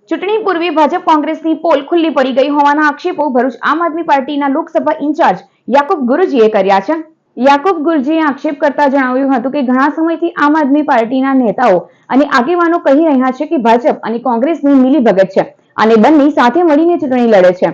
ચૂંટણી પૂર્વે ભાજપ કોંગ્રેસની પોલ ખુલ્લી પડી ગઈ હોવાના આક્ષેપો ભરૂચ આમ આદમી પાર્ટીના લોકસભા ઇન્ચાર્જ યાકુબ ગુરુજીએ કર્યા છે। યાકુબ ગુરુજીએ આક્ષેપ કરતા જણાવ્યું હતું કે ઘણા સમયથી આમ આદમી પાર્ટીના નેતાઓ અને આગેવાનો કહી રહ્યા છે કે ભાજપ અને કોંગ્રેસની મિલીભગત છે અને બંને સાથે મળીને ચૂંટણી લડે છે।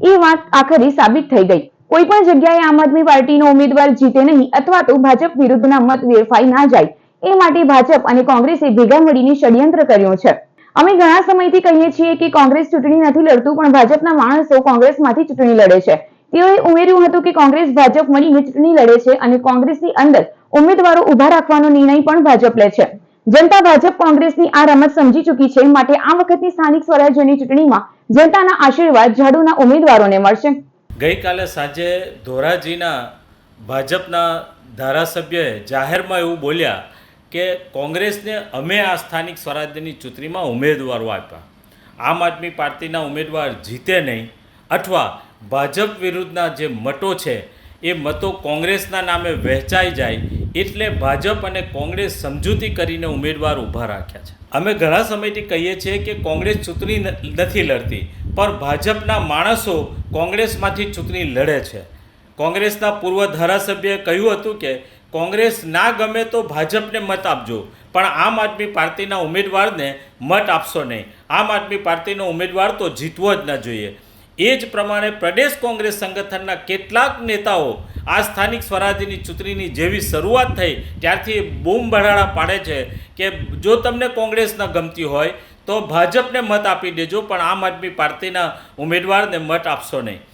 એ વાત આખરે સાબિત થઈ ગઈ। કોઈ પણ જગ્યાએ આમ આદમી પાર્ટીનો ઉમેદવાર જીતે નહીં અથવા તો ભાજપ વિરુદ્ધના મત વેરફાઈ ના જાય એ માટે ભાજપ અને કોંગ્રેસે ભેગા મળીને ષડયંત્ર કર્યું છે। અમે ઘણા સમયથી કહીએ છીએ કે કોંગ્રેસ ચૂંટણી નથી લડતું પણ ભાજપના માણસો કોંગ્રેસમાંથી ચૂંટણી લડે છે। તેઓએ ઉમેર્યું હતું કે કોંગ્રેસ ભાજપ મળીને ચૂંટણી લડે છે અને કોંગ્રેસની અંદર ઉમેદવારો ઉભા રાખવાનો નિર્ણય પણ ભાજપ લે છે। જનતા ભાજપ કોંગ્રેસની આ રમત સમજી ચૂકી છે, માટે આ વખતની સ્થાનિક સ્વરાજ્યની ચૂંટણીમાં જનતાના આશીર્વાદ ઝાડુના ઉમેદવારોને મળશે। ગઈકાલે સાંજે ધોરાજીના ભાજપના ધારાસભ્યએ જાહેરમાં એવું બોલ્યા કે કોંગ્રેસને અમે આ સ્થાનિક સ્વરાજ્યની ચૂંટણીમાં ઉમેદવારો આપ્યા, આમ આદમી પાર્ટીના ઉમેદવાર જીતે નહીં અથવા ભાજપ વિરુદ્ધના જે મતો છે એ મતો કોંગ્રેસના નામે વહેંચાઈ જાય એટલે ભાજપ અને કોંગ્રેસ સમજૂતી કરીને ઉમેદવાર ઊભા રાખ્યા છે। અમે ઘણા સમયથી કહીએ છીએ કે કોંગ્રેસ ચૂંટણી નથી લડતી પણ ભાજપના માણસો કોંગ્રેસમાંથી ચૂંટણી લડે છે। કોંગ્રેસના પૂર્વ ધારાસભ્યએ કહ્યું હતું કે કોંગ્રેસ ના ગમે તો ભાજપને મત આપજો પણ આમ આદમી પાર્ટીના ઉમેદવારને મત આપશો નહીં। આમ આદમી પાર્ટીનો ઉમેદવાર તો જીતવો જ ન જોઈએ। એ જ પ્રમાણે પ્રદેશ કોંગ્રેસ સંગઠનના કેટલાક નેતાઓ આ સ્થાનિક સ્વરાજ્યની ચૂંટણીની જેવી શરૂઆત થઈ ત્યારથી બૂમ બરાડા પાડે છે કે જો તમને કોંગ્રેસ ન ગમતી હોય તો ભાજપને મત આપી દેજો પણ આમ આદમી પાર્ટીના ઉમેદવારને મત આપશો નહીં।